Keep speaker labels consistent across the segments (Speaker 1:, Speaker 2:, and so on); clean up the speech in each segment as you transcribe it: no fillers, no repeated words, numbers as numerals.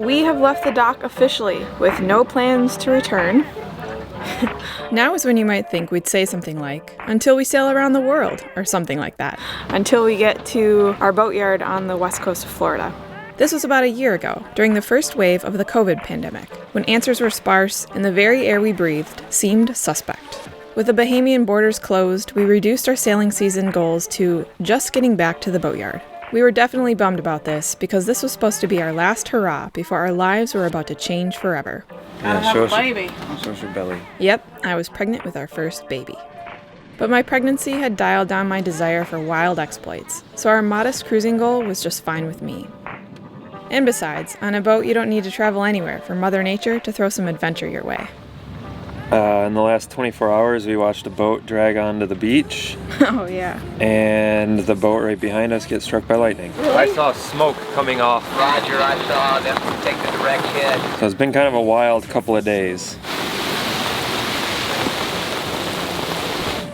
Speaker 1: We have left the dock officially, with no plans to return.
Speaker 2: Now is when you might think we'd say something like, until we sail around the world, or something like that.
Speaker 1: Until we get to our boatyard on the west coast of Florida.
Speaker 2: This was about a year ago, during the first wave of the COVID pandemic, when answers were sparse and the very air we breathed seemed suspect. With the Bahamian borders closed, we reduced our sailing season goals to just getting back to the boatyard. We were definitely bummed about this, because this was supposed to be our last hurrah before our lives were about to change forever.
Speaker 1: Yeah, show us a baby.
Speaker 3: Show us your belly.
Speaker 2: Yep, I was pregnant with our first baby. But my pregnancy had dialed down my desire for wild exploits, so our modest cruising goal was just fine with me. And besides, on a boat you don't need to travel anywhere for Mother Nature to throw some adventure your way.
Speaker 3: In the last 24 hours, we watched a boat drag onto the beach.
Speaker 1: Oh, yeah.
Speaker 3: And the boat right behind us get struck by lightning.
Speaker 1: Really?
Speaker 4: I saw smoke coming off. Roger, I saw them take the direct hit.
Speaker 3: So it's been kind of a wild couple of days.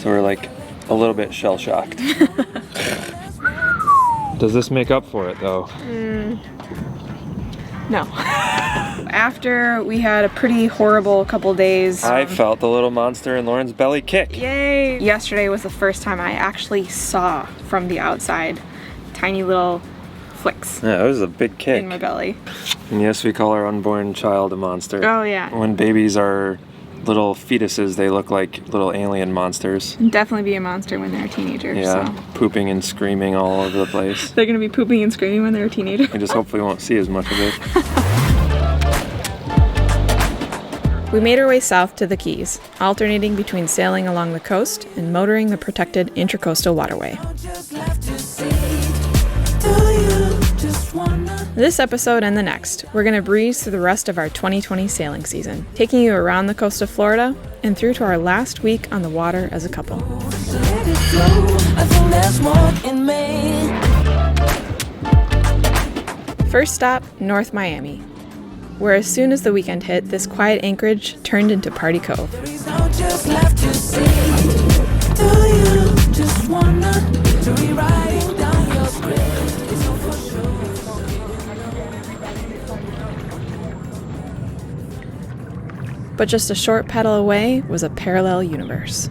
Speaker 3: So we're like a little bit shell-shocked. Does this make up for it, though?
Speaker 1: No. After we had a pretty horrible couple days.
Speaker 3: I felt the little monster in Lauren's belly kick.
Speaker 1: Yay! Yesterday was the first time I actually saw from the outside tiny little flicks
Speaker 3: Yeah, it was a big kick.
Speaker 1: in my belly.
Speaker 3: And yes, we call our unborn child a monster.
Speaker 1: Oh, yeah.
Speaker 3: When babies are little fetuses, they look like little alien monsters.
Speaker 1: Definitely be a monster when they're teenagers.
Speaker 3: Yeah,
Speaker 1: So.
Speaker 3: pooping and screaming all over the place.
Speaker 1: They're gonna be pooping and screaming when they're a teenager.
Speaker 3: I just hopefully won't see as much of it.
Speaker 2: We made our way south to the Keys, alternating between sailing along the coast and motoring the protected Intracoastal Waterway. This episode and the next, we're going to breeze through the rest of our 2020 sailing season, taking you around the coast of Florida and through to our last week on the water as a couple. First stop, North Miami, where as soon as the weekend hit, this quiet anchorage turned into Party Cove. But just a short paddle away was a parallel universe.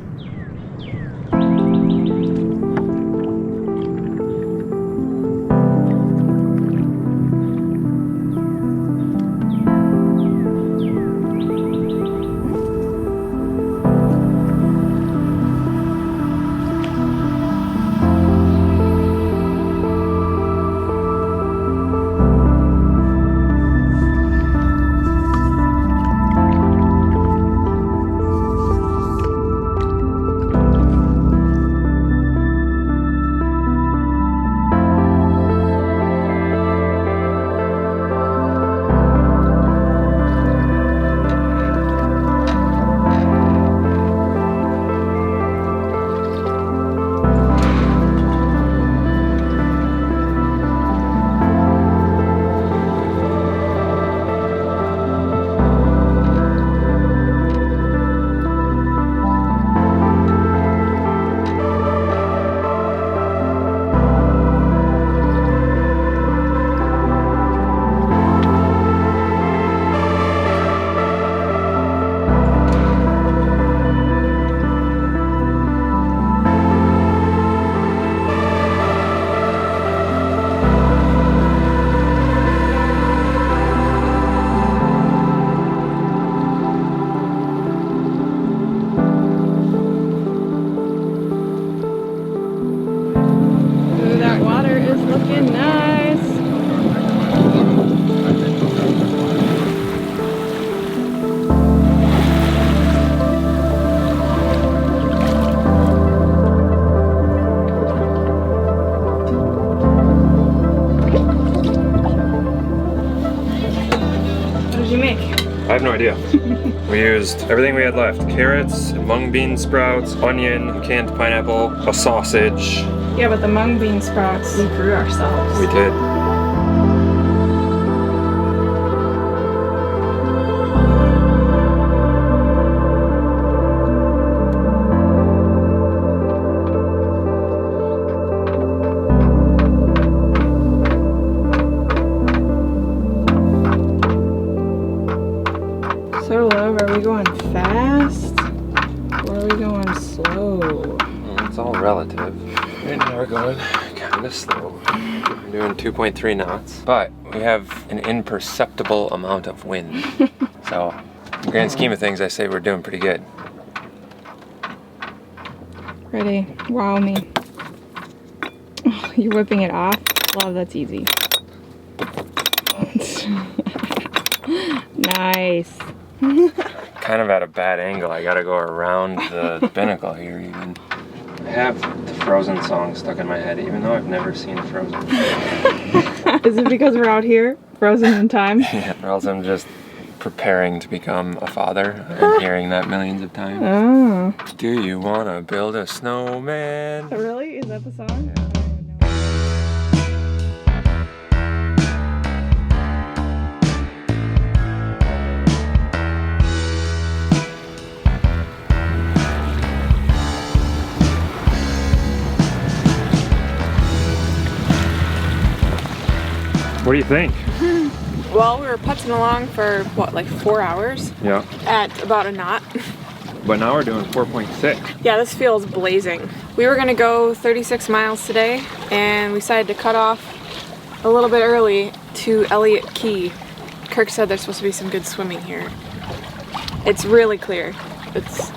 Speaker 3: I have no idea. We used everything we had left. Carrots, mung bean sprouts, onion, canned pineapple, a sausage.
Speaker 1: Yeah, but the mung bean sprouts we grew ourselves.
Speaker 3: We did.
Speaker 1: love. Are we going fast or are we going slow?
Speaker 3: Well, it's all relative. Right now we're going kind of slow. We're doing 2.3 knots, but we have an imperceptible amount of wind. So, in the grand scheme of things, I say we're doing pretty good.
Speaker 1: Ready? Wow me. Oh, you're whipping it off? Love, that's easy. Nice.
Speaker 3: Kind of at a bad angle. I gotta go around the binnacle here even. I have the Frozen song stuck in my head, even though I've never seen Frozen.
Speaker 1: Is it because we're out here, frozen in time?
Speaker 3: Yeah, or else I'm just preparing to become a father. I'm hearing that millions of times.
Speaker 1: Oh.
Speaker 3: Do you wanna build a snowman?
Speaker 1: Really? Is that the song?
Speaker 3: Yeah. What do you think?
Speaker 1: Well, we were putzing along for, what, like 4 hours?
Speaker 3: Yeah.
Speaker 1: At about a knot.
Speaker 3: But now we're doing 4.6.
Speaker 1: Yeah, this feels blazing. We were gonna go 36 miles today, and we decided to cut off a little bit early to Elliott Key. Kirk said there's supposed to be some good swimming here. It's really clear. It's...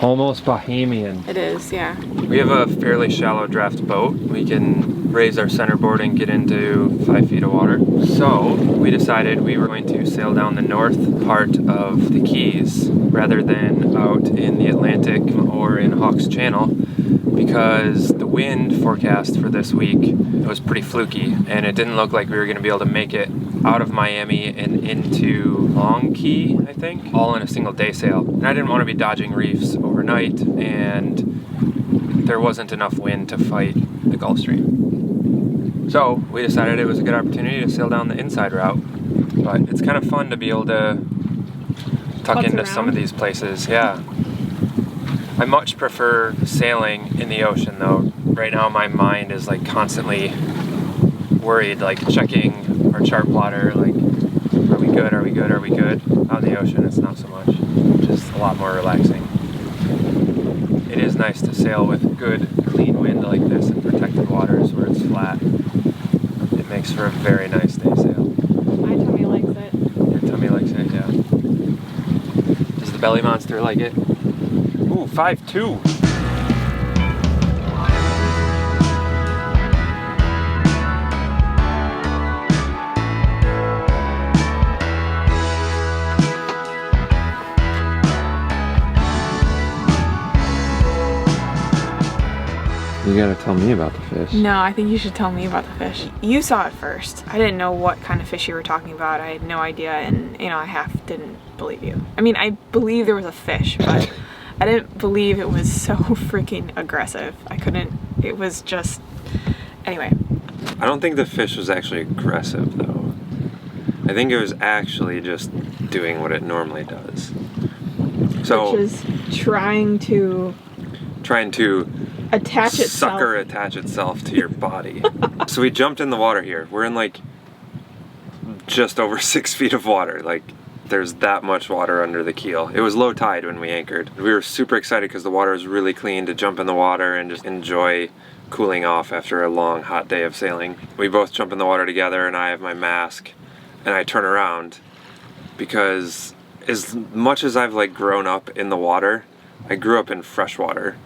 Speaker 3: Almost Bahamian.
Speaker 1: It is, yeah.
Speaker 3: We have a fairly shallow draft boat. We can raise our centerboard and get into 5 feet of water. So we decided we were going to sail down the north part of the Keys rather than out in the Atlantic or in Hawks Channel, because the wind forecast for this week was pretty fluky and it didn't look like we were going to be able to make it out of Miami and into Long Key, I think, all in a single day sail. And I didn't want to be dodging reefs overnight, and there wasn't enough wind to fight the Gulf Stream. So we decided it was a good opportunity to sail down the inside route. But it's kind of fun to be able to tuck into some of these places. Yeah. I much prefer sailing in the ocean though. Right now my mind is like constantly worried, like checking our chart plotter, like are we good, are we good, are we good? Out in the ocean it's not so much, just a lot more relaxing. It is nice to sail with good clean wind like this in protected waters where it's flat. It makes for a very nice day sail.
Speaker 1: My tummy likes it.
Speaker 3: Your tummy likes it, yeah. Does the belly monster like it? Ooh, 5'2". You gotta tell me about the fish.
Speaker 1: No, I think you should tell me about the fish. You saw it first. I didn't know what kind of fish you were talking about. I had no idea, and you know, I didn't believe you. I mean, I believe there was a fish, but I didn't believe it was so freaking aggressive. I couldn't, it was just, anyway.
Speaker 3: I don't think the fish was actually aggressive though. I think it was actually just doing what it normally does. So,
Speaker 1: which is trying to attach itself.
Speaker 3: Attach itself to your body. So we jumped in the water here. We're in like just over 6 feet of water. Like there's that much water under the keel. It was low tide when we anchored. We were super excited because the water was really clean to jump in the water and just enjoy cooling off after a long hot day of sailing. We both jump in the water together and I have my mask and I turn around because as much as I've like grown up in the water, I grew up in freshwater.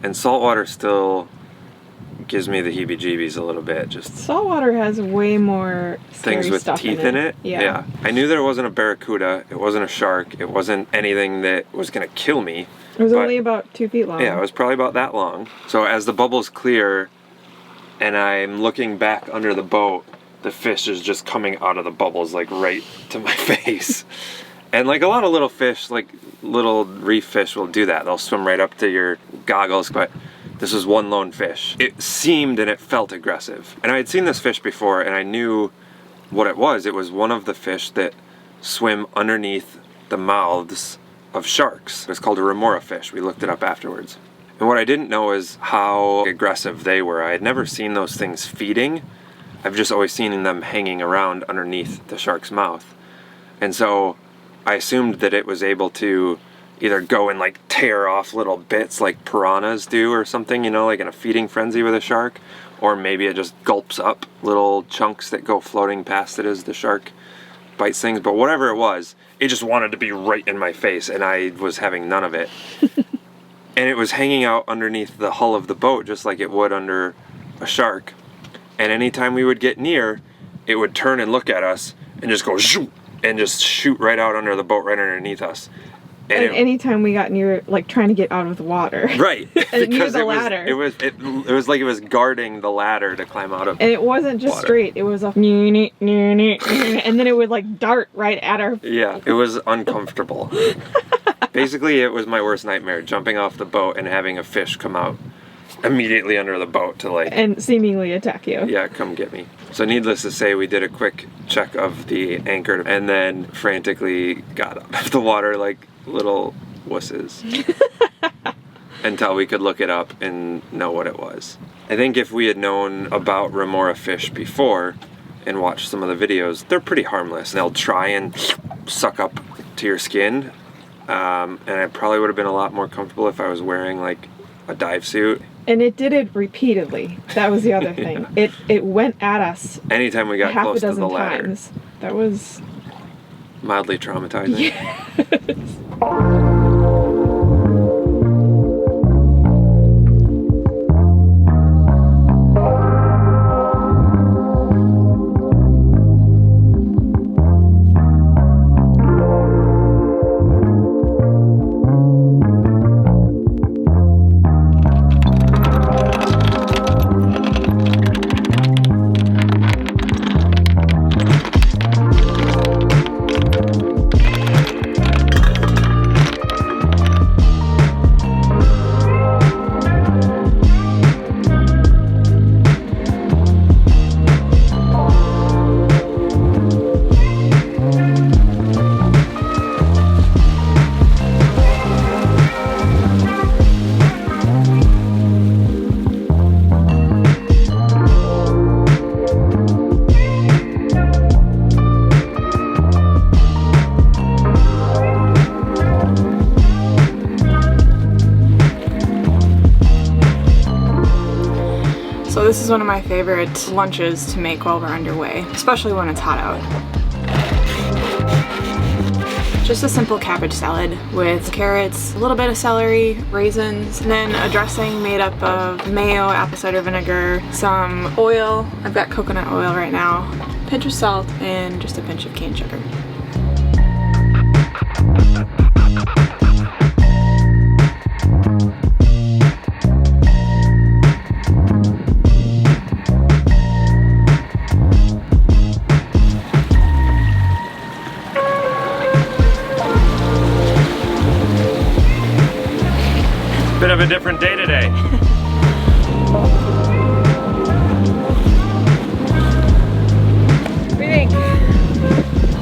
Speaker 3: And saltwater still gives me the heebie-jeebies a little bit. Just
Speaker 1: saltwater has way more
Speaker 3: things with teeth in it. Yeah. I knew there wasn't a barracuda. It wasn't a shark. It wasn't anything that was gonna kill me.
Speaker 1: It was only about 2 feet long.
Speaker 3: Yeah, it was probably about that long. So as the bubbles clear, and I'm looking back under the boat, the fish is just coming out of the bubbles like right to my face. And like a lot of little fish, like little reef fish will do that. They'll swim right up to your goggles, but this was one lone fish. It seemed and it felt aggressive. And I had seen this fish before and I knew what it was. It was one of the fish that swim underneath the mouths of sharks. It was called a remora fish. We looked it up afterwards. And what I didn't know is how aggressive they were. I had never seen those things feeding. I've just always seen them hanging around underneath the shark's mouth. And so I assumed that it was able to either go and like tear off little bits like piranhas do or something, you know, like in a feeding frenzy with a shark, or maybe it just gulps up little chunks that go floating past it as the shark bites things. But whatever it was, it just wanted to be right in my face, and I was having none of it. And it was hanging out underneath the hull of the boat just like it would under a shark. And anytime we would get near, it would turn and look at us and just go shoot, and just shoot right out under the boat, right underneath us.
Speaker 2: And anytime we got near, like trying to get out of the water.
Speaker 3: Right.
Speaker 2: And near the ladder.
Speaker 3: It was like it was guarding the ladder to climb out of.
Speaker 2: And it wasn't just
Speaker 3: water.
Speaker 2: straight. It was a and then it would like dart right at our.
Speaker 3: Yeah, it was uncomfortable. Basically, it was my worst nightmare, jumping off the boat and having a fish come out immediately under the boat to like...
Speaker 2: And seemingly attack you.
Speaker 3: Yeah, come get me. So needless to say, we did a quick check of the anchor and then frantically got up of the water like little wusses until we could look it up and know what it was. I think if we had known about remora fish before and watched some of the videos, they're pretty harmless. They'll try and suck up to your skin, and I probably would have been a lot more comfortable if I was wearing like a dive suit.
Speaker 2: And it did it repeatedly. That was the other thing.
Speaker 3: Yeah.
Speaker 2: It went at us
Speaker 3: anytime we got
Speaker 2: half
Speaker 3: close
Speaker 2: a dozen
Speaker 3: to the ladder.
Speaker 2: times. That was
Speaker 3: Mildly traumatizing.
Speaker 2: Yes. So this is one of my favorite lunches to make while we're underway, especially when it's hot out. Just a simple cabbage salad with carrots, a little bit of celery, raisins, and then a dressing made up of mayo, apple cider vinegar, some oil. I've got coconut oil right now, a pinch of salt, and just a pinch of cane sugar.
Speaker 3: Bit of a different day today.
Speaker 2: What do you think?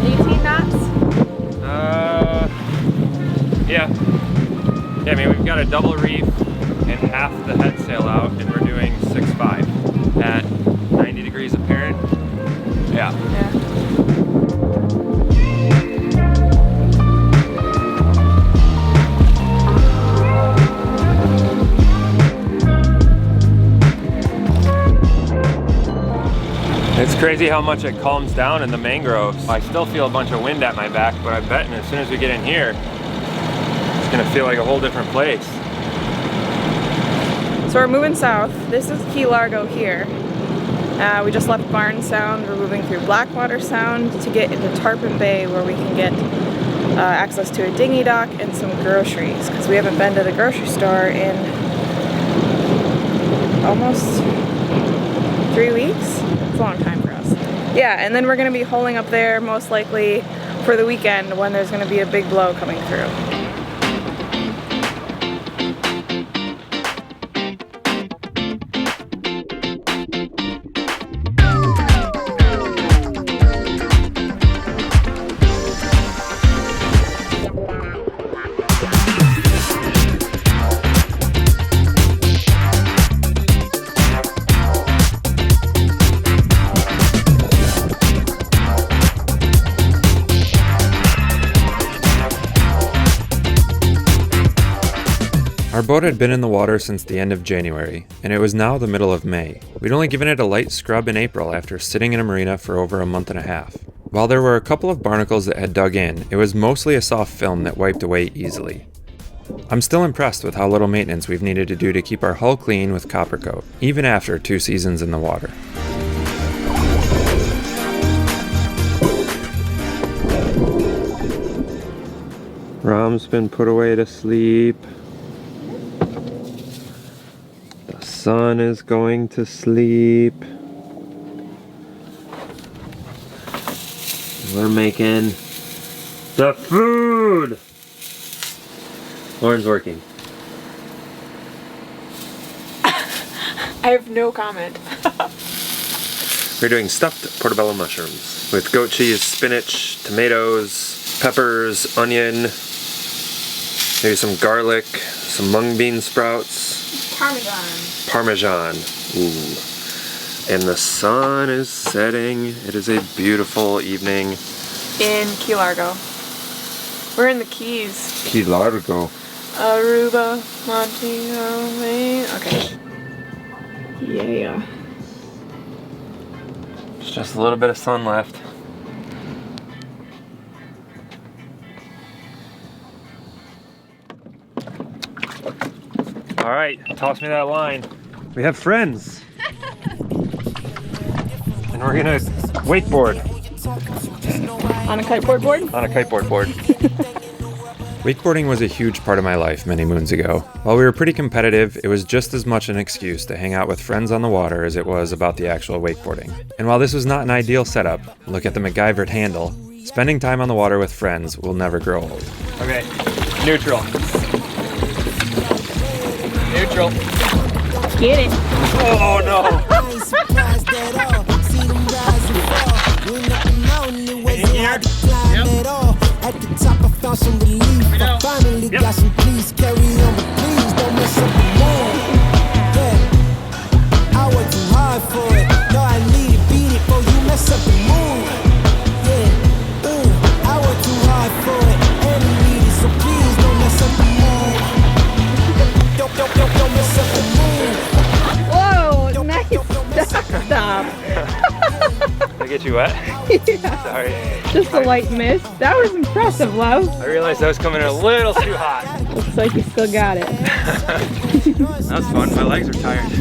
Speaker 2: 18 knots?
Speaker 3: Yeah. Yeah, I mean, we've got a double reef and half the head sail out, and we're doing 6.5 at 90 degrees apparent. Yeah. It's crazy how much it calms down in the mangroves. I still feel a bunch of wind at my back, but I bet as soon as we get in here, it's gonna feel like a whole different place.
Speaker 2: So we're moving south. This is Key Largo here. We just left Barnes Sound. We're moving through Blackwater Sound to get into Tarpon Bay, where we can get access to a dinghy dock and some groceries, because we haven't been to the grocery store in almost 3 weeks. It's a long time for us. Yeah, and then we're gonna be holing up there most likely for the weekend when there's gonna be a big blow coming through.
Speaker 3: Our boat had been in the water since the end of January, and it was now the middle of May. We'd only given it a light scrub in April after sitting in a marina for over a month and a half. While there were a couple of barnacles that had dug in, it was mostly a soft film that wiped away easily. I'm still impressed with how little maintenance we've needed to do to keep our hull clean with copper coat, even after 2 seasons in the water. Rom's been put away to sleep. The sun is going to sleep. We're making the food! Lauren's working.
Speaker 1: I have no comment.
Speaker 3: We're doing stuffed portobello mushrooms with goat cheese, spinach, tomatoes, peppers, onion, maybe some garlic, some mung bean sprouts. Parmesan. Ooh. And the sun is setting. It is a beautiful evening.
Speaker 1: In Key Largo. We're in the Keys.
Speaker 3: Key Largo.
Speaker 1: Aruba, Montego, Maine. Okay. Yeah.
Speaker 3: There's just a little bit of sun left. All right, toss me that line. We have friends. And we're gonna wakeboard.
Speaker 1: On a kiteboard board?
Speaker 3: On a kiteboard board. Wakeboarding was a huge part of my life many moons ago. While we were pretty competitive, it was just as much an excuse to hang out with friends on the water as it was about the actual wakeboarding. And while this was not an ideal setup, look at the MacGyvered handle, spending time on the water with friends will never grow old. Okay, neutral. Neutral.
Speaker 1: Get it.
Speaker 3: Oh no!
Speaker 5: At the top, I found some relief. I finally got some peace. Carry on, but please don't mess up the mood. Yeah, I worked too hard for it. No, I need it, beat it, before you mess up the mood. Yeah, I worked too hard for it, and I need it, so please don't mess up the mood. Don't mess up the mood.
Speaker 2: Whoa, nice. Stop.
Speaker 3: Did I get you wet?
Speaker 2: Yeah.
Speaker 3: Sorry.
Speaker 2: Just a light mist. That was impressive, love.
Speaker 3: I realized I was coming in a little too hot.
Speaker 2: Looks like you still got it.
Speaker 3: That was fun. My legs are tired.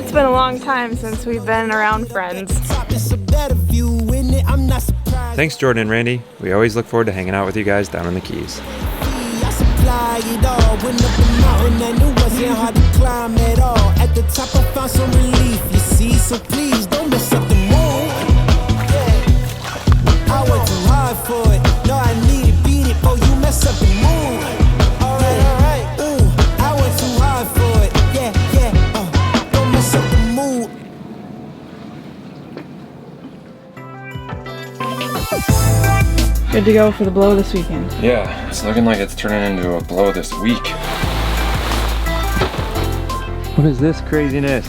Speaker 1: It's been a long time since we've been around friends.
Speaker 3: Thanks, Jordan and Randy. We always look forward to hanging out with you guys down in the Keys.
Speaker 5: At the top, I found some relief, you see, so please don't mess up the mood. I worked too hard for it. No, I need it, beat it, oh, you mess up the mood. Alright, I worked too hard for it. Yeah, don't mess up the mood.
Speaker 2: Good to go for the blow this weekend.
Speaker 3: Yeah, it's looking like it's turning into a blow this week. What is this craziness?